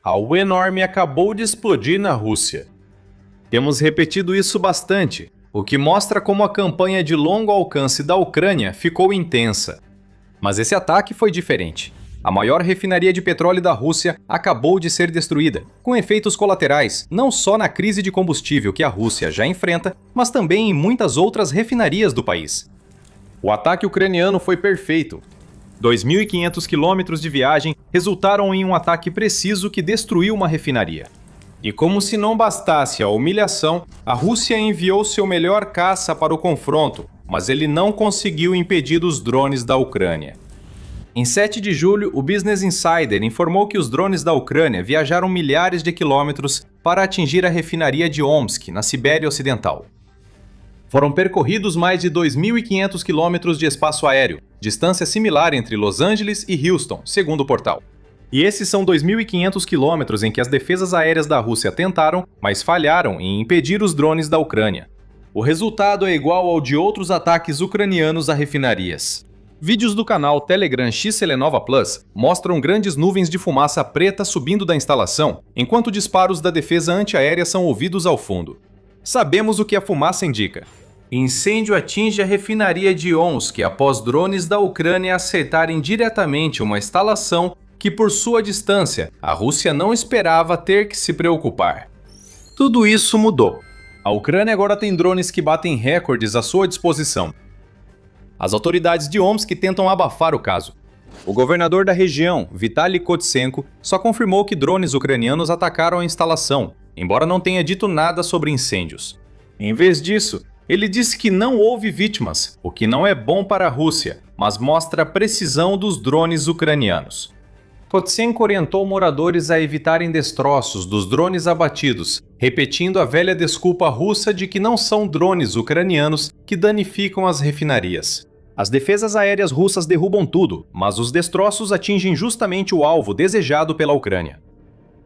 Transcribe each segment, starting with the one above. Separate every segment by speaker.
Speaker 1: Algo enorme acabou de explodir na Rússia. Temos repetido isso bastante, o que mostra como a campanha de longo alcance da Ucrânia ficou intensa. Mas esse ataque foi diferente. A maior refinaria de petróleo da Rússia acabou de ser destruída, com efeitos colaterais não só na crise de combustível que a Rússia já enfrenta, mas também em muitas outras refinarias do país. O ataque ucraniano foi perfeito. 2.500 quilômetros de viagem resultaram em um ataque preciso que destruiu uma refinaria. E como se não bastasse a humilhação, a Rússia enviou seu melhor caça para o confronto, mas ele não conseguiu impedir os drones da Ucrânia. Em 7 de julho, o Business Insider informou que os drones da Ucrânia viajaram milhares de quilômetros para atingir a refinaria de Omsk, na Sibéria Ocidental. Foram percorridos mais de 2.500 quilômetros de espaço aéreo, distância similar entre Los Angeles e Houston, segundo o portal. E esses são 2.500 quilômetros em que as defesas aéreas da Rússia tentaram, mas falharam em impedir os drones da Ucrânia. O resultado é igual ao de outros ataques ucranianos a refinarias. Vídeos do canal Telegram X Selenova Plus mostram grandes nuvens de fumaça preta subindo da instalação, enquanto disparos da defesa antiaérea são ouvidos ao fundo. Sabemos o que a fumaça indica. Incêndio atinge a refinaria de Omsk após drones da Ucrânia acertarem diretamente uma instalação que, por sua distância, a Rússia não esperava ter que se preocupar. Tudo isso mudou. A Ucrânia agora tem drones que batem recordes à sua disposição. As autoridades de Omsk tentam abafar o caso. O governador da região, Vitaly Kotsenko, só confirmou que drones ucranianos atacaram a instalação, embora não tenha dito nada sobre incêndios. Em vez disso, ele disse que não houve vítimas, o que não é bom para a Rússia, mas mostra a precisão dos drones ucranianos. Kotsenko orientou moradores a evitarem destroços dos drones abatidos, repetindo a velha desculpa russa de que não são drones ucranianos que danificam as refinarias. As defesas aéreas russas derrubam tudo, mas os destroços atingem justamente o alvo desejado pela Ucrânia.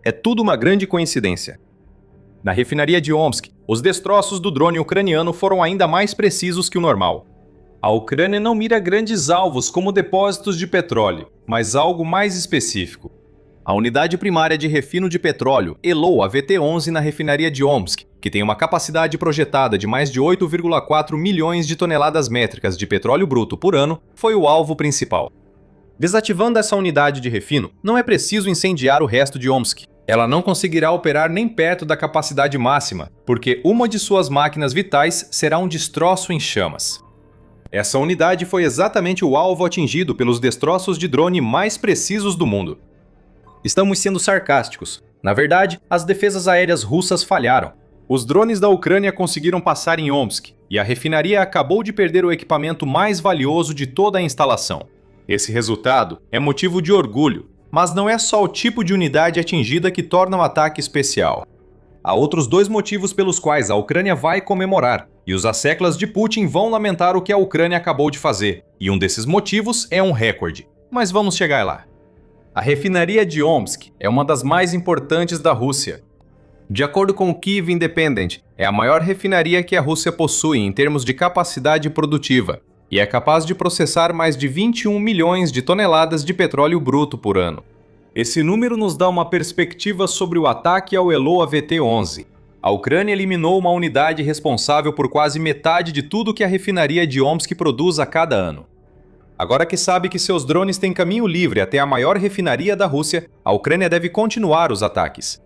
Speaker 1: É tudo uma grande coincidência. Na refinaria de Omsk, os destroços do drone ucraniano foram ainda mais precisos que o normal. A Ucrânia não mira grandes alvos como depósitos de petróleo, mas algo mais específico. A unidade primária de refino de petróleo, ELOA VT11 na refinaria de Omsk, que tem uma capacidade projetada de mais de 8,4 milhões de toneladas métricas de petróleo bruto por ano, foi o alvo principal. Desativando essa unidade de refino, não é preciso incendiar o resto de Omsk. Ela não conseguirá operar nem perto da capacidade máxima, porque uma de suas máquinas vitais será um destroço em chamas. Essa unidade foi exatamente o alvo atingido pelos destroços de drone mais precisos do mundo. Estamos sendo sarcásticos. Na verdade, as defesas aéreas russas falharam. Os drones da Ucrânia conseguiram passar em Omsk, e a refinaria acabou de perder o equipamento mais valioso de toda a instalação. Esse resultado é motivo de orgulho, mas não é só o tipo de unidade atingida que torna o ataque especial. Há outros 2 motivos pelos quais a Ucrânia vai comemorar, e os asseclas de Putin vão lamentar o que a Ucrânia acabou de fazer, e um desses motivos é um recorde. Mas vamos chegar lá. A refinaria de Omsk é uma das mais importantes da Rússia. De acordo com o Kyiv Independent, é a maior refinaria que a Rússia possui em termos de capacidade produtiva, e é capaz de processar mais de 21 milhões de toneladas de petróleo bruto por ano. Esse número nos dá uma perspectiva sobre o ataque ao ELOA VT11. A Ucrânia eliminou uma unidade responsável por quase metade de tudo que a refinaria de Omsk produz a cada ano. Agora que sabe que seus drones têm caminho livre até a maior refinaria da Rússia, a Ucrânia deve continuar os ataques.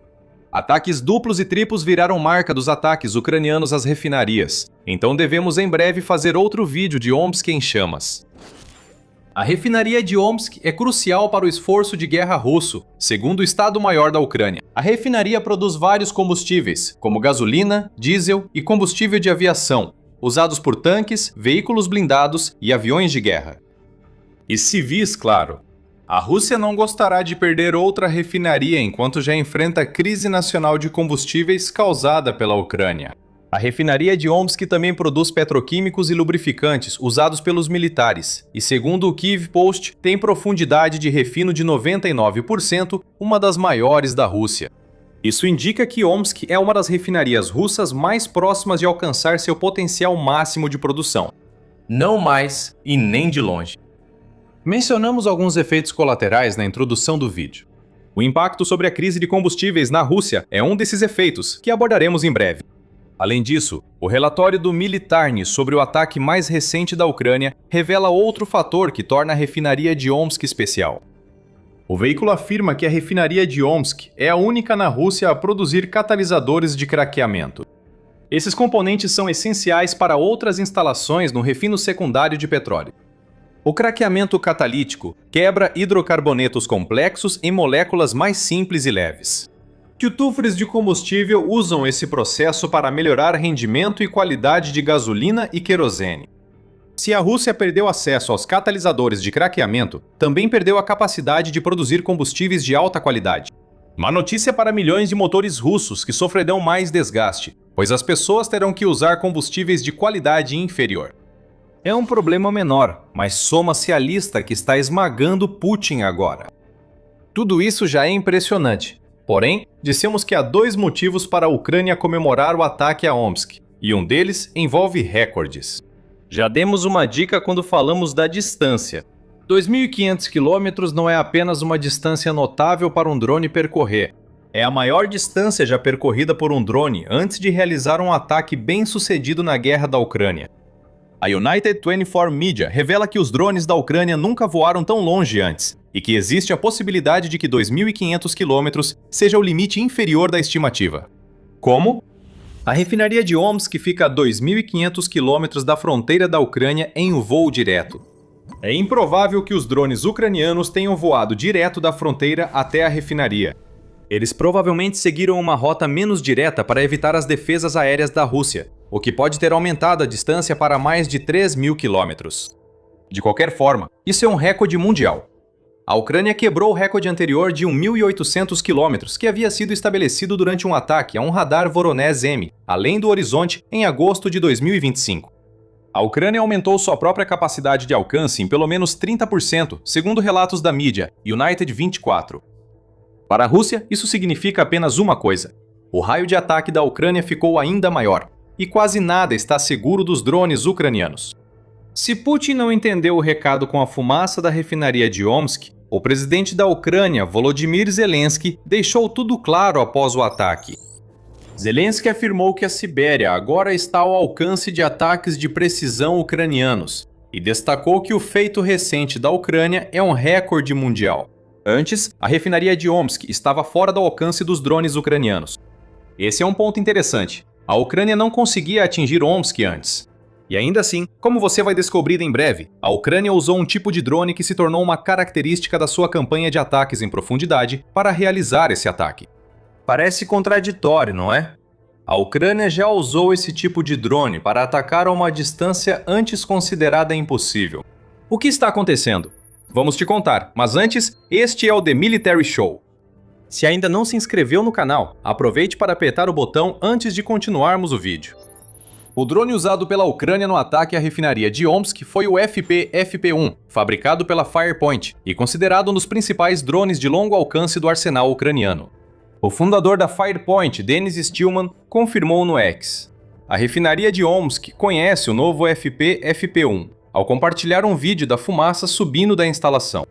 Speaker 1: Ataques duplos e triplos viraram marca dos ataques ucranianos às refinarias, então devemos em breve fazer outro vídeo de Omsk em chamas. A refinaria de Omsk é crucial para o esforço de guerra russo, segundo o Estado-Maior da Ucrânia. A refinaria produz vários combustíveis, como gasolina, diesel e combustível de aviação, usados por tanques, veículos blindados e aviões de guerra. E civis, claro. A Rússia não gostará de perder outra refinaria enquanto já enfrenta a crise nacional de combustíveis causada pela Ucrânia. A refinaria de Omsk também produz petroquímicos e lubrificantes usados pelos militares, e segundo o Kyiv Post, tem profundidade de refino de 99%, uma das maiores da Rússia. Isso indica que Omsk é uma das refinarias russas mais próximas de alcançar seu potencial máximo de produção. Não mais e nem de longe. Mencionamos alguns efeitos colaterais na introdução do vídeo. O impacto sobre a crise de combustíveis na Rússia é um desses efeitos, que abordaremos em breve. Além disso, o relatório do Militarny sobre o ataque mais recente da Ucrânia revela outro fator que torna a refinaria de Omsk especial. O veículo afirma que a refinaria de Omsk é a única na Rússia a produzir catalisadores de craqueamento. Esses componentes são essenciais para outras instalações no refino secundário de petróleo. O craqueamento catalítico quebra hidrocarbonetos complexos em moléculas mais simples e leves. Tubulars de combustível usam esse processo para melhorar rendimento e qualidade de gasolina e querosene. Se a Rússia perdeu acesso aos catalisadores de craqueamento, também perdeu a capacidade de produzir combustíveis de alta qualidade. Má notícia para milhões de motores russos que sofrerão mais desgaste, pois as pessoas terão que usar combustíveis de qualidade inferior. É um problema menor, mas soma-se à lista que está esmagando Putin agora. Tudo isso já é impressionante. Porém, dissemos que há 2 motivos para a Ucrânia comemorar o ataque a Omsk, e um deles envolve recordes. Já demos uma dica quando falamos da distância. 2.500 km não é apenas uma distância notável para um drone percorrer. É a maior distância já percorrida por um drone antes de realizar um ataque bem-sucedido na guerra da Ucrânia. A United 24 Media revela que os drones da Ucrânia nunca voaram tão longe antes, e que existe a possibilidade de que 2.500 km seja o limite inferior da estimativa. Como? A refinaria de Omsk fica a 2.500 km da fronteira da Ucrânia em um voo direto. É improvável que os drones ucranianos tenham voado direto da fronteira até a refinaria. Eles provavelmente seguiram uma rota menos direta para evitar as defesas aéreas da Rússia, o que pode ter aumentado a distância para mais de 3.000 km. De qualquer forma, isso é um recorde mundial. A Ucrânia quebrou o recorde anterior de 1.800 km, que havia sido estabelecido durante um ataque a um radar Voronezh M, além do horizonte, em agosto de 2025. A Ucrânia aumentou sua própria capacidade de alcance em pelo menos 30%, segundo relatos da mídia United 24. Para a Rússia, isso significa apenas uma coisa: o raio de ataque da Ucrânia ficou ainda maior, e quase nada está seguro dos drones ucranianos. Se Putin não entendeu o recado com a fumaça da refinaria de Omsk, o presidente da Ucrânia, Volodymyr Zelensky, deixou tudo claro após o ataque. Zelensky afirmou que a Sibéria agora está ao alcance de ataques de precisão ucranianos e destacou que o feito recente da Ucrânia é um recorde mundial. Antes, a refinaria de Omsk estava fora do alcance dos drones ucranianos. Esse é um ponto interessante. A Ucrânia não conseguia atingir Omsk antes. E ainda assim, como você vai descobrir em breve, a Ucrânia usou um tipo de drone que se tornou uma característica da sua campanha de ataques em profundidade para realizar esse ataque. Parece contraditório, não é? A Ucrânia já usou esse tipo de drone para atacar a uma distância antes considerada impossível. O que está acontecendo? Vamos te contar, mas antes, este é o The Military Show. Se ainda não se inscreveu no canal, aproveite para apertar o botão antes de continuarmos o vídeo. O drone usado pela Ucrânia no ataque à refinaria de Omsk foi o FP-FP1, fabricado pela Firepoint e considerado um dos principais drones de longo alcance do arsenal ucraniano. O fundador da Firepoint, Denis Stillman, confirmou no X. A refinaria de Omsk conhece o novo FP-FP1, ao compartilhar um vídeo da fumaça subindo da instalação.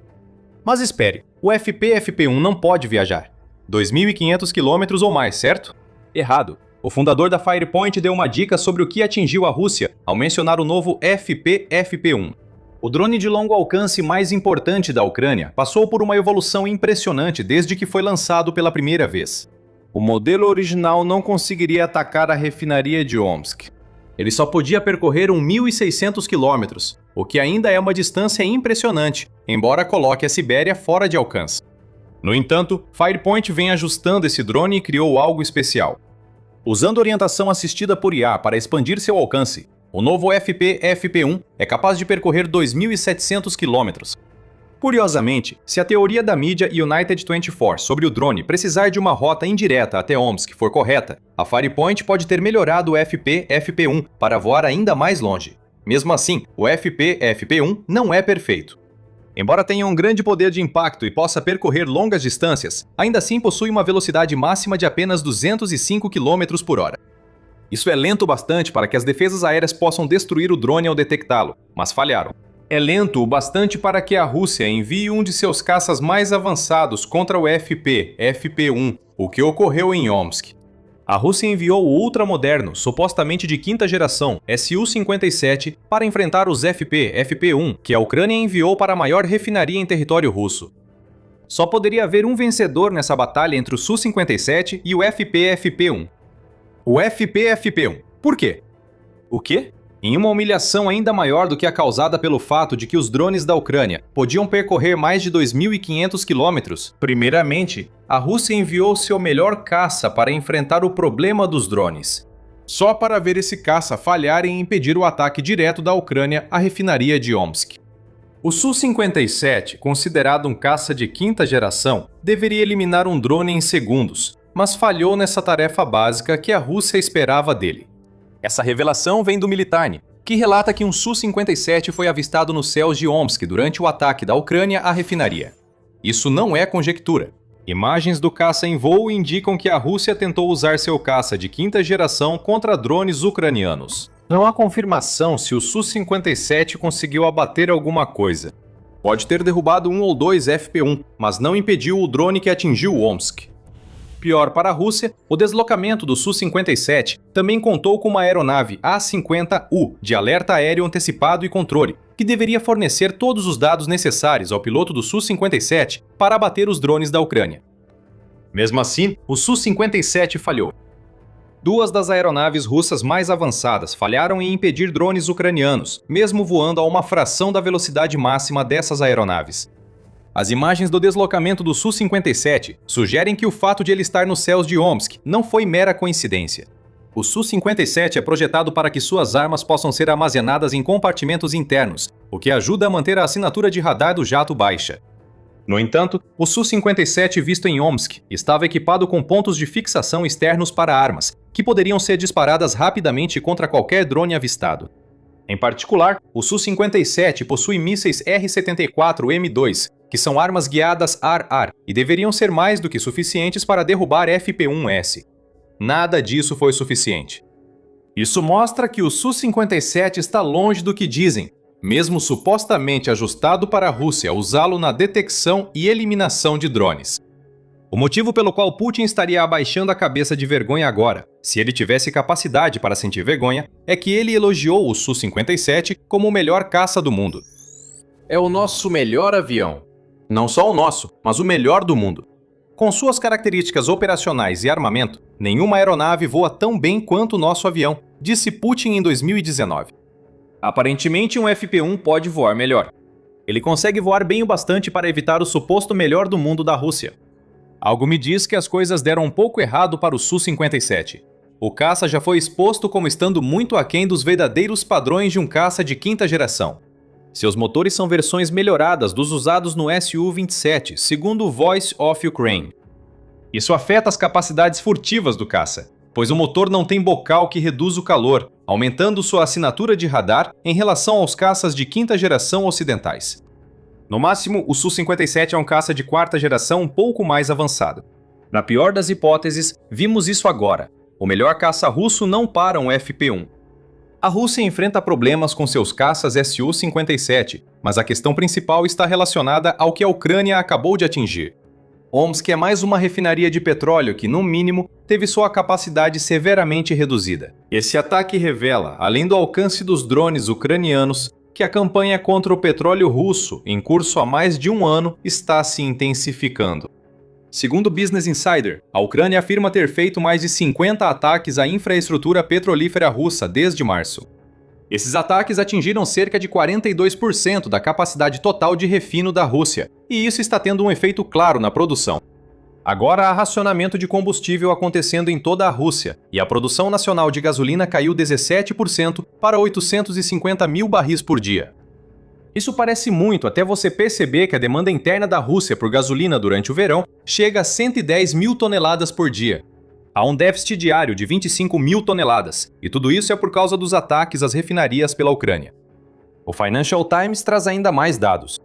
Speaker 1: Mas espere, o FP-FP1 não pode viajar. 2.500 km ou mais, certo? Errado. O fundador da Firepoint deu uma dica sobre o que atingiu a Rússia ao mencionar o novo FP-FP1. O drone de longo alcance mais importante da Ucrânia passou por uma evolução impressionante desde que foi lançado pela primeira vez. O modelo original não conseguiria atacar a refinaria de Omsk. Ele só podia percorrer 1.600 km, o que ainda é uma distância impressionante, embora coloque a Sibéria fora de alcance. No entanto, Firepoint vem ajustando esse drone e criou algo especial. Usando orientação assistida por IA para expandir seu alcance, o novo FP-FP1 é capaz de percorrer 2.700 km. Curiosamente, se a teoria da mídia United 24 sobre o drone precisar de uma rota indireta até Omsk for correta, a Firepoint pode ter melhorado o FP-FP1 para voar ainda mais longe. Mesmo assim, o FP-FP1 não é perfeito. Embora tenha um grande poder de impacto e possa percorrer longas distâncias, ainda assim possui uma velocidade máxima de apenas 205 km por hora. Isso é lento bastante para que as defesas aéreas possam destruir o drone ao detectá-lo, mas falharam. é lento o bastante para que a Rússia envie um de seus caças mais avançados contra o FP-1, o que ocorreu em Omsk. A Rússia enviou o ultramoderno, supostamente de quinta geração, Su-57, para enfrentar os FP-1, que a Ucrânia enviou para a maior refinaria em território russo. Só poderia haver um vencedor nessa batalha entre o Su-57 e o FP-1. O FP-1. Por quê? O quê? Em uma humilhação ainda maior do que a causada pelo fato de que os drones da Ucrânia podiam percorrer mais de 2.500 quilômetros, primeiramente, a Rússia enviou seu melhor caça para enfrentar o problema dos drones. Só para ver esse caça falhar em impedir o ataque direto da Ucrânia à refinaria de Omsk. O Su-57, considerado um caça de quinta geração, deveria eliminar um drone em segundos, mas falhou nessa tarefa básica que a Rússia esperava dele. Essa revelação vem do Military, que relata que um Su-57 foi avistado nos céus de Omsk durante o ataque da Ucrânia à refinaria. Isso não é conjectura. Imagens do caça em voo indicam que a Rússia tentou usar seu caça de quinta geração contra drones ucranianos. Não há confirmação se o Su-57 conseguiu abater alguma coisa. Pode ter derrubado um ou dois FP-1, mas não impediu o drone que atingiu Omsk. Pior para a Rússia, o deslocamento do Su-57 também contou com uma aeronave A-50U de alerta aéreo antecipado e controle, que deveria fornecer todos os dados necessários ao piloto do Su-57 para abater os drones da Ucrânia. Mesmo assim, o Su-57 falhou. Duas das aeronaves russas mais avançadas falharam em impedir drones ucranianos, mesmo voando a uma fração da velocidade máxima dessas aeronaves. As imagens do deslocamento do Su-57 sugerem que o fato de ele estar nos céus de Omsk não foi mera coincidência. O Su-57 é projetado para que suas armas possam ser armazenadas em compartimentos internos, o que ajuda a manter a assinatura de radar do jato baixa. No entanto, o Su-57 visto em Omsk estava equipado com pontos de fixação externos para armas, que poderiam ser disparadas rapidamente contra qualquer drone avistado. Em particular, o Su-57 possui mísseis R-74M2, que são armas guiadas ar-ar e deveriam ser mais do que suficientes para derrubar FP-1S. Nada disso foi suficiente. Isso mostra que o Su-57 está longe do que dizem, mesmo supostamente ajustado para a Rússia usá-lo na detecção e eliminação de drones. O motivo pelo qual Putin estaria abaixando a cabeça de vergonha agora, se ele tivesse capacidade para sentir vergonha, é que ele elogiou o Su-57 como o melhor caça do mundo. É o nosso melhor avião. Não só o nosso, mas o melhor do mundo. Com suas características operacionais e armamento, nenhuma aeronave voa tão bem quanto o nosso avião, disse Putin em 2019. Aparentemente, um FP-1 pode voar melhor. Ele consegue voar bem o bastante para evitar o suposto melhor do mundo da Rússia. Algo me diz que as coisas deram um pouco errado para o Su-57. O caça já foi exposto como estando muito aquém dos verdadeiros padrões de um caça de quinta geração. Seus motores são versões melhoradas dos usados no Su-27, segundo o Voice of Ukraine. Isso afeta as capacidades furtivas do caça, pois o motor não tem bocal que reduz o calor, aumentando sua assinatura de radar em relação aos caças de quinta geração ocidentais. No máximo, o Su-57 é um caça de quarta geração um pouco mais avançado. Na pior das hipóteses, vimos isso agora. O melhor caça russo não para um FP-1. A Rússia enfrenta problemas com seus caças Su-57, mas a questão principal está relacionada ao que a Ucrânia acabou de atingir. Omsk é mais uma refinaria de petróleo que, no mínimo, teve sua capacidade severamente reduzida. Esse ataque revela, além do alcance dos drones ucranianos, que a campanha contra o petróleo russo, em curso há mais de um ano, está se intensificando. Segundo o Business Insider, a Ucrânia afirma ter feito mais de 50 ataques à infraestrutura petrolífera russa desde março. Esses ataques atingiram cerca de 42% da capacidade total de refino da Rússia, e isso está tendo um efeito claro na produção. Agora há racionamento de combustível acontecendo em toda a Rússia, e a produção nacional de gasolina caiu 17% para 850 mil barris por dia. Isso parece muito até você perceber que a demanda interna da Rússia por gasolina durante o verão chega a 110 mil toneladas por dia. Há um déficit diário de 25 mil toneladas, e tudo isso é por causa dos ataques às refinarias pela Ucrânia. O Financial Times traz ainda mais dados.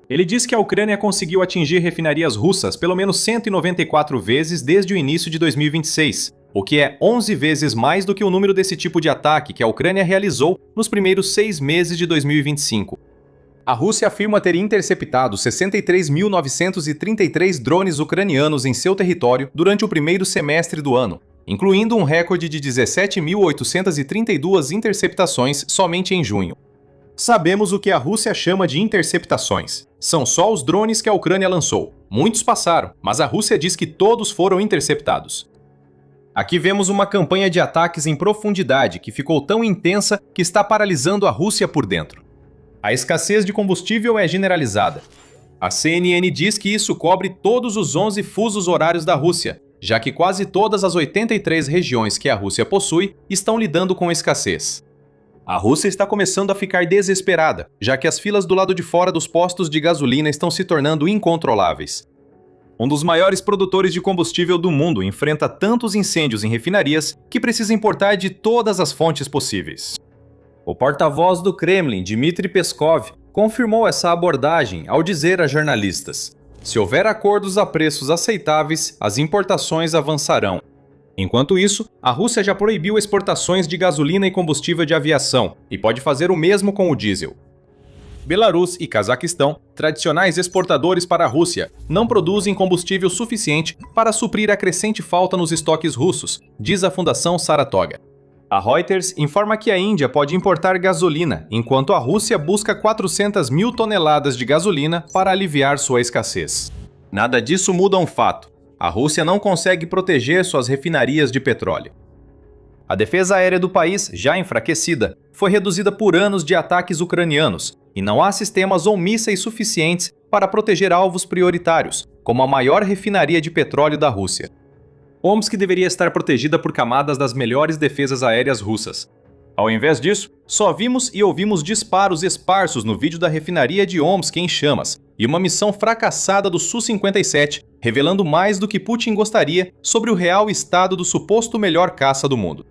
Speaker 1: Ele diz que a Ucrânia conseguiu atingir refinarias russas pelo menos 194 vezes desde o início de 2026, o que é 11 vezes mais do que o número desse tipo de ataque que a Ucrânia realizou nos primeiros 6 meses de 2025. A Rússia afirma ter interceptado 63.933 drones ucranianos em seu território durante o primeiro semestre do ano, incluindo um recorde de 17.832 interceptações somente em junho. Sabemos o que a Rússia chama de interceptações. São só os drones que a Ucrânia lançou. Muitos passaram, mas a Rússia diz que todos foram interceptados. Aqui vemos uma campanha de ataques em profundidade que ficou tão intensa que está paralisando a Rússia por dentro. A escassez de combustível é generalizada. A CNN diz que isso cobre todos os 11 fusos horários da Rússia, já que quase todas as 83 regiões que a Rússia possui estão lidando com escassez. A Rússia está começando a ficar desesperada, já que as filas do lado de fora dos postos de gasolina estão se tornando incontroláveis. Um dos maiores produtores de combustível do mundo enfrenta tantos incêndios em refinarias que precisa importar de todas as fontes possíveis. O porta-voz do Kremlin, Dmitry Peskov, confirmou essa abordagem ao dizer a jornalistas: "Se houver acordos a preços aceitáveis, as importações avançarão." Enquanto isso, a Rússia já proibiu exportações de gasolina e combustível de aviação e pode fazer o mesmo com o diesel. Belarus e Cazaquistão, tradicionais exportadores para a Rússia, não produzem combustível suficiente para suprir a crescente falta nos estoques russos, diz a Fundação Saratoga. A Reuters informa que a Índia pode importar gasolina, enquanto a Rússia busca 400 mil toneladas de gasolina para aliviar sua escassez. Nada disso muda um fato: a Rússia não consegue proteger suas refinarias de petróleo. A defesa aérea do país, já enfraquecida, foi reduzida por anos de ataques ucranianos, e não há sistemas ou mísseis suficientes para proteger alvos prioritários, como a maior refinaria de petróleo da Rússia. Omsk deveria estar protegida por camadas das melhores defesas aéreas russas. Ao invés disso, só vimos e ouvimos disparos esparsos no vídeo da refinaria de Omsk em chamas, e uma missão fracassada do Su-57, revelando mais do que Putin gostaria sobre o real estado do suposto melhor caça do mundo.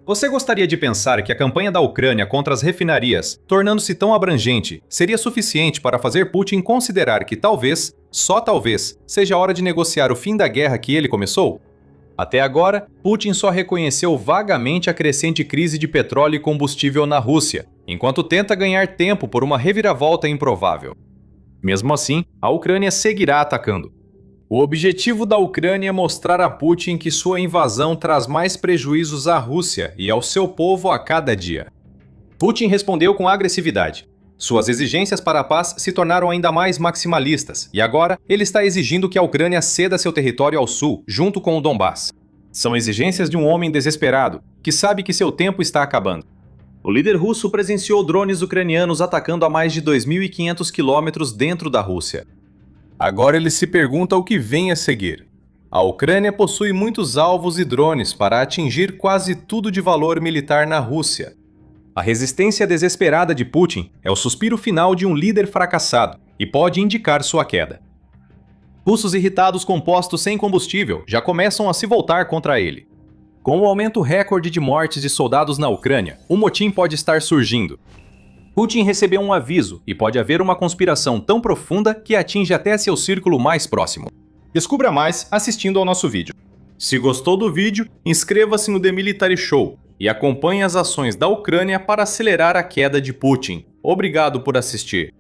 Speaker 1: Você gostaria de pensar que a campanha da Ucrânia contra as refinarias, tornando-se tão abrangente, seria suficiente para fazer Putin considerar que talvez, só talvez, seja a hora de negociar o fim da guerra que ele começou? Até agora, Putin só reconheceu vagamente a crescente crise de petróleo e combustível na Rússia, enquanto tenta ganhar tempo por uma reviravolta improvável. Mesmo assim, a Ucrânia seguirá atacando. O objetivo da Ucrânia é mostrar a Putin que sua invasão traz mais prejuízos à Rússia e ao seu povo a cada dia. Putin respondeu com agressividade. Suas exigências para a paz se tornaram ainda mais maximalistas, e agora ele está exigindo que a Ucrânia ceda seu território ao sul, junto com o Donbass. São exigências de um homem desesperado, que sabe que seu tempo está acabando. O líder russo presenciou drones ucranianos atacando a mais de 2.500 quilômetros dentro da Rússia. Agora ele se pergunta o que vem a seguir. A Ucrânia possui muitos alvos e drones para atingir quase tudo de valor militar na Rússia. A resistência desesperada de Putin é o suspiro final de um líder fracassado e pode indicar sua queda. Russos irritados com postos sem combustível já começam a se voltar contra ele. Com o aumento recorde de mortes de soldados na Ucrânia, um motim pode estar surgindo. Putin recebeu um aviso e pode haver uma conspiração tão profunda que atinge até seu círculo mais próximo. Descubra mais assistindo ao nosso vídeo. Se gostou do vídeo, inscreva-se no The Military Show e acompanhe as ações da Ucrânia para acelerar a queda de Putin. Obrigado por assistir.